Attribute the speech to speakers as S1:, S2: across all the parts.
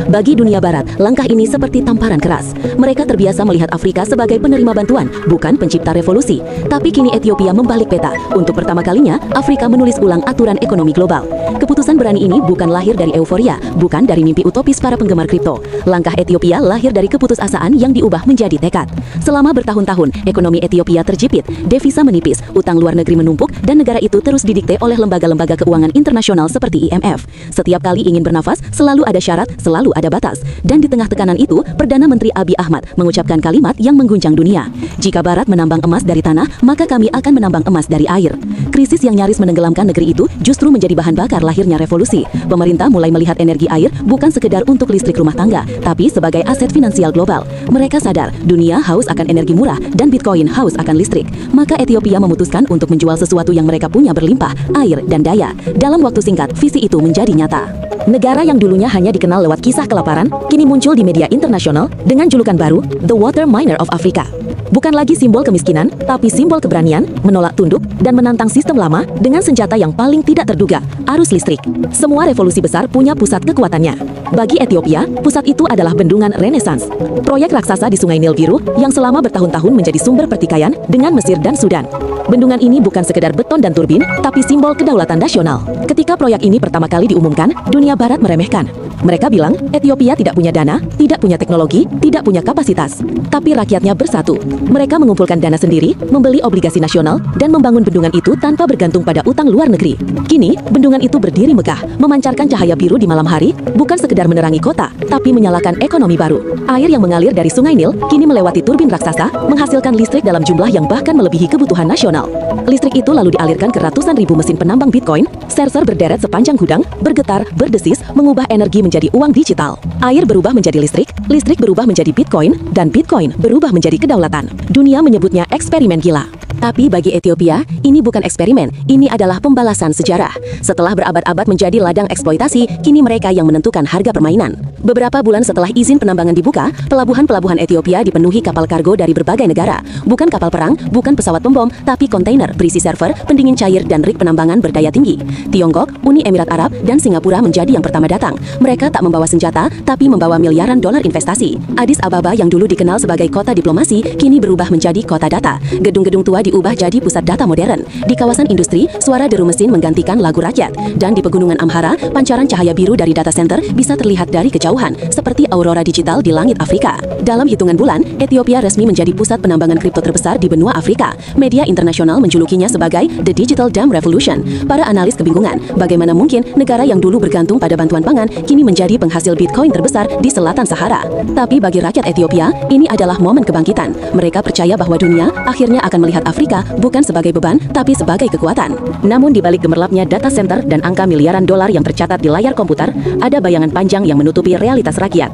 S1: Bagi dunia barat, langkah ini seperti tamparan keras. Mereka terbiasa melihat Afrika sebagai penerima bantuan, bukan pencipta revolusi. Tapi kini Ethiopia membalik peta. Untuk pertama kalinya, Afrika menulis ulang aturan ekonomi global. Keputusan berani ini bukan lahir dari euforia, bukan dari mimpi utopis para penggemar kripto. Langkah Ethiopia lahir dari keputusasaan yang diubah menjadi tekad. Selama bertahun-tahun, ekonomi Ethiopia terjepit, devisa menipis, utang luar negeri menumpuk, dan negara itu terus didikte oleh lembaga-lembaga keuangan internasional seperti IMF. Setiap kali ingin bernafas, selalu ada syarat, selalu ada batas. Dan di tengah tekanan itu, Perdana Menteri Abiy Ahmad mengucapkan kalimat yang mengguncang dunia. Jika Barat menambang emas dari tanah, maka kami akan menambang emas dari air. Krisis yang nyaris menenggelamkan negeri itu justru menjadi bahan bakar lahirnya revolusi. Pemerintah mulai melihat energi air bukan sekedar untuk listrik rumah tangga, tapi sebagai aset finansial global. Mereka sadar, dunia haus akan energi murah dan Bitcoin haus akan listrik. Maka Ethiopia memutuskan untuk menjual sesuatu yang mereka punya berlimpah, air dan daya. Dalam waktu singkat, visi itu menjadi nyata. Negara yang dulunya hanya dikenal lewat kisah kelaparan, kini muncul di media internasional dengan julukan baru, The Water Miner of Africa. Bukan lagi simbol kemiskinan, tapi simbol keberanian, menolak tunduk, dan menantang sistem lama dengan senjata yang paling tidak terduga, arus listrik. Semua revolusi besar punya pusat kekuatannya. Bagi Ethiopia, pusat itu adalah bendungan Renaissance, proyek raksasa di Sungai Nil Biru yang selama bertahun-tahun menjadi sumber pertikaian dengan Mesir dan Sudan. Bendungan ini bukan sekedar beton dan turbin, tapi simbol kedaulatan nasional. Ketika proyek ini pertama kali diumumkan, dunia barat meremehkan. Mereka bilang, Ethiopia tidak punya dana, tidak punya teknologi, tidak punya kapasitas. Tapi rakyatnya bersatu. Mereka mengumpulkan dana sendiri, membeli obligasi nasional, dan membangun bendungan itu tanpa bergantung pada utang luar negeri. Kini, bendungan itu berdiri megah, memancarkan cahaya biru di malam hari, bukan sekedar menerangi kota, tapi menyalakan ekonomi baru. Air yang mengalir dari Sungai Nil, kini melewati turbin raksasa, menghasilkan listrik dalam jumlah yang bahkan melebihi kebutuhan nasional. Listrik itu lalu dialirkan ke ratusan ribu mesin penambang Bitcoin, server berderet sepanjang gudang, bergetar, berdesis, mengubah energi menjadi uang digital. Air berubah menjadi listrik, listrik berubah menjadi Bitcoin, dan Bitcoin berubah menjadi kedaulatan. Dunia menyebutnya eksperimen gila. Tapi bagi Ethiopia, ini bukan eksperimen, ini adalah pembalasan sejarah. Setelah berabad-abad menjadi ladang eksploitasi, kini mereka yang menentukan harga permainan. Beberapa bulan setelah izin penambangan dibuka, pelabuhan-pelabuhan Ethiopia dipenuhi kapal kargo dari berbagai negara. Bukan kapal perang, bukan pesawat pembom, tapi kontainer berisi server, pendingin cair, dan rig penambangan berdaya tinggi. Tiongkok, Uni Emirat Arab, dan Singapura menjadi yang pertama datang. Mereka tak membawa senjata, tapi membawa miliaran dolar investasi. Addis Ababa yang dulu dikenal sebagai kota diplomasi, kini berubah menjadi kota data. Gedung-gedung tua diubah jadi pusat data modern. Di kawasan industri, suara deru mesin menggantikan lagu rakyat. Dan di pegunungan Amhara, pancaran cahaya biru dari data center bisa terlihat dari kejauhan, seperti aurora digital di langit Afrika. Dalam hitungan bulan, Ethiopia resmi menjadi pusat penambangan kripto terbesar di benua Afrika. Media internasional menjulukinya sebagai The Digital Dam Revolution. Para analis kebingungan, bagaimana mungkin negara yang dulu bergantung pada bantuan pangan, kini menjadi penghasil Bitcoin terbesar di selatan Sahara. Tapi bagi rakyat Ethiopia, ini adalah momen kebangkitan. Mereka percaya bahwa dunia akhirnya akan melihat Afrika bukan sebagai beban, tapi sebagai kekuatan. Namun di balik gemerlapnya data center dan angka miliaran dolar yang tercatat di layar komputer, ada bayangan panjang yang menutupi realitas rakyat.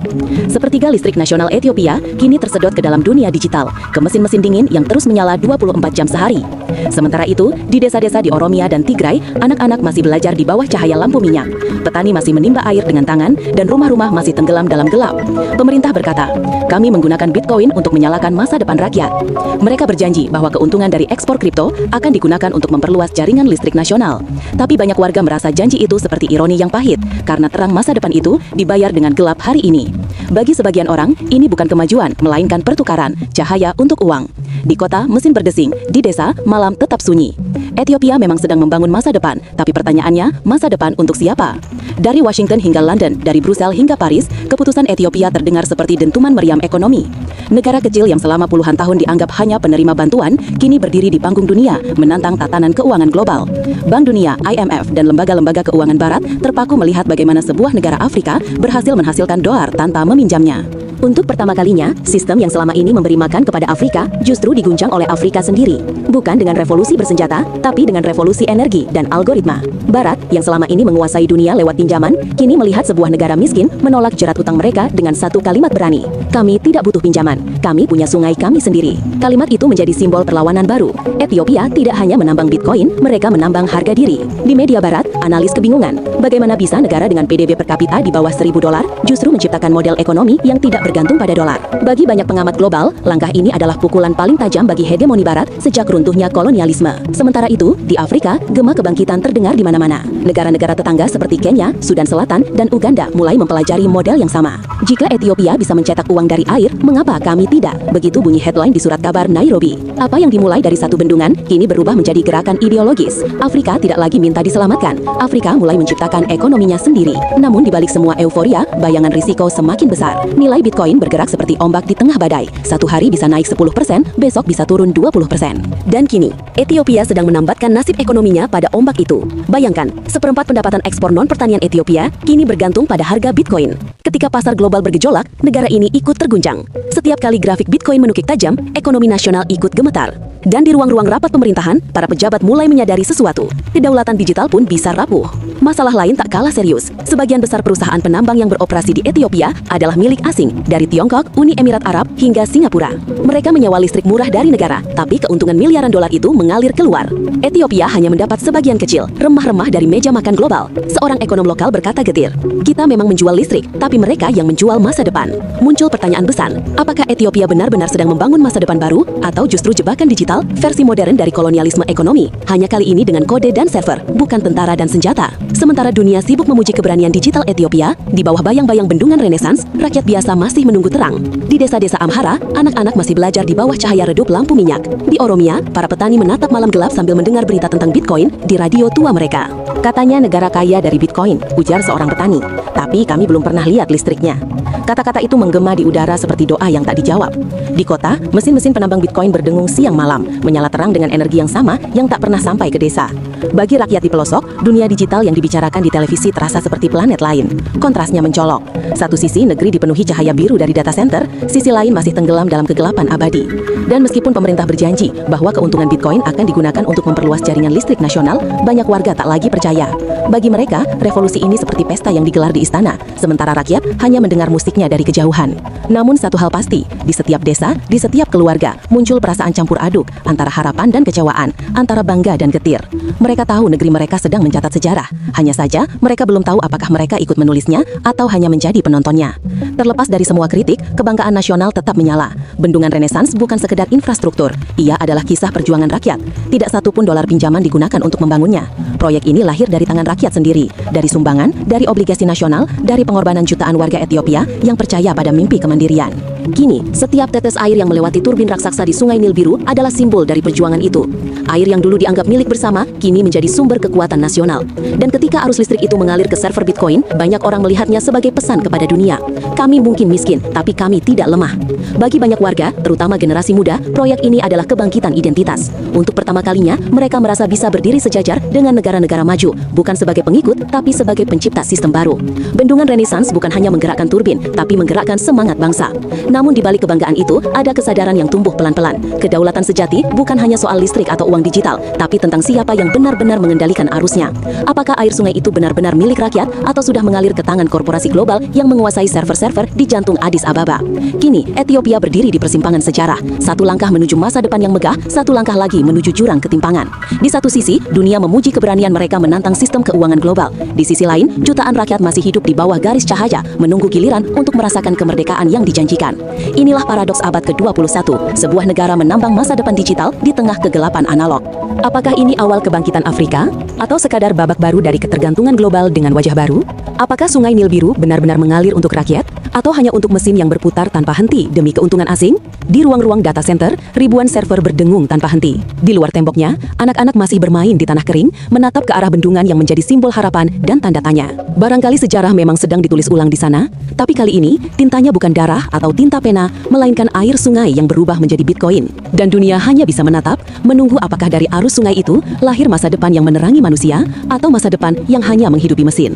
S1: Sepertiga listrik nasional Ethiopia kini tersedot ke dalam dunia digital, ke mesin-mesin dingin yang terus menyala 24 jam sehari. Sementara itu, di desa-desa di Oromia dan Tigray, anak-anak masih belajar di bawah cahaya lampu minyak. Petani masih menimba air dengan tangan, dan rumah-rumah masih tenggelam dalam gelap. Pemerintah berkata, kami menggunakan Bitcoin untuk menyalakan masa depan rakyat. Mereka berjanji bahwa keuntungan dari ekspor kripto akan digunakan untuk memperluas jaringan listrik nasional. Tapi banyak warga merasa janji itu seperti ironi yang pahit, karena terang masa depan itu dibayar dengan gelap hari ini. Bagi sebagian orang, ini bukan kemajuan, melainkan pertukaran, cahaya untuk uang. Di kota, mesin berdesing, di desa, malam tetap sunyi. Ethiopia memang sedang membangun masa depan, tapi pertanyaannya, masa depan untuk siapa? Dari Washington hingga London, dari Brussels hingga Paris, keputusan Ethiopia terdengar seperti dentuman meriam ekonomi. Negara kecil yang selama puluhan tahun dianggap hanya penerima bantuan, kini berdiri di panggung dunia, menantang tatanan keuangan global. Bank Dunia, IMF, dan lembaga-lembaga keuangan barat terpaku melihat bagaimana sebuah negara Afrika berhasil menghasilkan dolar tanpa meminjamnya. Untuk pertama kalinya, sistem yang selama ini memberi makan kepada Afrika justru diguncang oleh Afrika sendiri. Bukan dengan revolusi bersenjata, tapi dengan revolusi energi dan algoritma. Barat, yang selama ini menguasai dunia lewat pinjaman, kini melihat sebuah negara miskin menolak jerat utang mereka dengan satu kalimat berani. Kami tidak butuh pinjaman, kami punya sungai kami sendiri. Kalimat itu menjadi simbol perlawanan baru. Ethiopia tidak hanya menambang Bitcoin, mereka menambang harga diri. Di media barat, analis kebingungan. Bagaimana bisa negara dengan PDB per kapita di bawah $1.000 justru menciptakan model ekonomi yang tidak bergantung pada dolar. Bagi banyak pengamat global, langkah ini adalah pukulan paling tajam bagi hegemoni barat sejak runtuhnya kolonialisme. Sementara itu, di Afrika, gema kebangkitan terdengar di mana-mana. Negara-negara tetangga seperti Kenya, Sudan Selatan, dan Uganda mulai mempelajari model yang sama. Jika Ethiopia bisa mencetak uang dari air, mengapa kami tidak? Begitu bunyi headline di surat kabar Nairobi. Apa yang dimulai dari satu bendungan, kini berubah menjadi gerakan ideologis. Afrika tidak lagi minta diselamatkan. Afrika mulai menciptakan ekonominya sendiri. Namun di balik semua euforia, bayangan risiko semakin besar. Nilai Bitcoin bergerak seperti ombak di tengah badai. Satu hari bisa naik 10%, besok bisa turun 20%. Dan kini, Ethiopia sedang menambatkan nasib ekonominya pada ombak itu. Bayangkan, seperempat pendapatan ekspor non-pertanian Ethiopia kini bergantung pada harga Bitcoin. Ketika pasar global bergejolak, negara ini ikut terguncang. Setiap kali grafik Bitcoin menukik tajam, ekonomi nasional ikut gemetar. Dan di ruang-ruang rapat pemerintahan, para pejabat mulai menyadari sesuatu. Kedaulatan digital pun bisa rapuh. Masalah lain tak kalah serius. Sebagian besar perusahaan penambang yang beroperasi di Ethiopia adalah milik asing, dari Tiongkok, Uni Emirat Arab, hingga Singapura. Mereka menyewa listrik murah dari negara, tapi keuntungan miliaran dolar itu mengalir keluar. Ethiopia hanya mendapat sebagian kecil, remah-remah dari meja makan global. Seorang ekonom lokal berkata getir, "Kita memang menjual listrik, tapi mereka yang menjual masa depan." Muncul pertanyaan besar, apakah Ethiopia benar-benar sedang membangun masa depan baru, atau justru jebakan digital, versi modern dari kolonialisme ekonomi, hanya kali ini dengan kode dan server, bukan tentara dan senjata. Sementara dunia sibuk memuji keberanian digital Ethiopia, di bawah bayang-bayang bendungan Renaissance, rakyat biasa masih menunggu terang. Di desa-desa Amhara, anak-anak masih belajar di bawah cahaya redup lampu minyak. Di Oromia, para petani menatap malam gelap sambil mendengar berita tentang Bitcoin di radio tua mereka. "Katanya negara kaya dari Bitcoin," ujar seorang petani. "Tapi kami belum pernah lihat listriknya." Kata-kata itu menggema di udara seperti doa yang tak dijawab. Di kota, mesin-mesin penambang Bitcoin berdengung siang malam, menyala terang dengan energi yang sama yang tak pernah sampai ke desa. Bagi rakyat di pelosok, dunia digital yang dibicarakan di televisi terasa seperti planet lain. Kontrasnya mencolok. Satu sisi negeri dipenuhi cahaya biru dari data center, sisi lain masih tenggelam dalam kegelapan abadi. Dan meskipun pemerintah berjanji bahwa keuntungan Bitcoin akan digunakan untuk memperluas jaringan listrik nasional, banyak warga tak lagi percaya. Bagi mereka, revolusi ini seperti pesta yang digelar di istana, sementara rakyat hanya mendengar musiknya dari kejauhan. Namun satu hal pasti, di setiap desa, di setiap keluarga, muncul perasaan campur aduk antara harapan dan kecewaan, antara bangga dan getir. Mereka tahu negeri mereka sedang mencatat sejarah. Hanya saja, mereka belum tahu apakah mereka ikut menulisnya atau hanya menjadi penontonnya. Terlepas dari semua kritik, kebanggaan nasional tetap menyala. Bendungan Renaissance bukan sekedar infrastruktur, ia adalah kisah perjuangan rakyat. Tidak satupun dolar pinjaman digunakan untuk membangunnya. Proyek ini lahir dari tangan rakyat sendiri, dari sumbangan, dari obligasi nasional, dari pengorbanan jutaan warga Ethiopia yang percaya pada mimpi kemandirian. Kini, setiap tetes air yang melewati turbin raksasa di Sungai Nil Biru adalah simbol dari perjuangan itu. Air yang dulu dianggap milik bersama, kini menjadi sumber kekuatan nasional. Dan ketika arus listrik itu mengalir ke server Bitcoin, banyak orang melihatnya sebagai pesan kepada dunia. Kami mungkin miskin, tapi kami tidak lemah. Bagi banyak warga, terutama generasi muda, proyek ini adalah kebangkitan identitas. Untuk pertama kalinya, mereka merasa bisa berdiri sejajar dengan negara-negara maju, bukan sebagai pengikut, tapi sebagai pencipta sistem baru. Bendungan Renaissance bukan hanya menggerakkan turbin, tapi menggerakkan semangat bangsa. Namun di balik kebanggaan itu, ada kesadaran yang tumbuh pelan-pelan. Kedaulatan sejati bukan hanya soal listrik atau uang digital, tapi tentang siapa yang benar-benar mengendalikan arusnya. Apakah air sungai itu benar-benar milik rakyat atau sudah mengalir ke tangan korporasi global yang menguasai server-server di jantung Addis Ababa? Kini, Ethiopia berdiri di persimpangan sejarah. Satu langkah menuju masa depan yang megah, satu langkah lagi menuju jurang ketimpangan. Di satu sisi, dunia memuji keberanian mereka menantang sistem keuangan global. Di sisi lain, jutaan rakyat masih hidup di bawah garis cahaya, menunggu giliran untuk merasakan kemerdekaan yang dijanjikan. Inilah paradoks abad ke-21, sebuah negara menambang masa depan digital di tengah kegelapan analog. Apakah ini awal kebangkitan Afrika? Atau sekadar babak baru dari ketergantungan global dengan wajah baru? Apakah Sungai Nil Biru benar-benar mengalir untuk rakyat? Atau hanya untuk mesin yang berputar tanpa henti demi keuntungan asing? Di ruang-ruang data center, ribuan server berdengung tanpa henti. Di luar temboknya, anak-anak masih bermain di tanah kering, menatap ke arah bendungan yang menjadi simbol harapan dan tanda tanya. Barangkali sejarah memang sedang ditulis ulang di sana, tapi kali ini, tintanya bukan darah atau tinta pena, melainkan air sungai yang berubah menjadi Bitcoin. Dan dunia hanya bisa menatap, menunggu apakah dari arus sungai itu lahir masa depan yang menerangi manusia, atau masa depan yang hanya menghidupi mesin.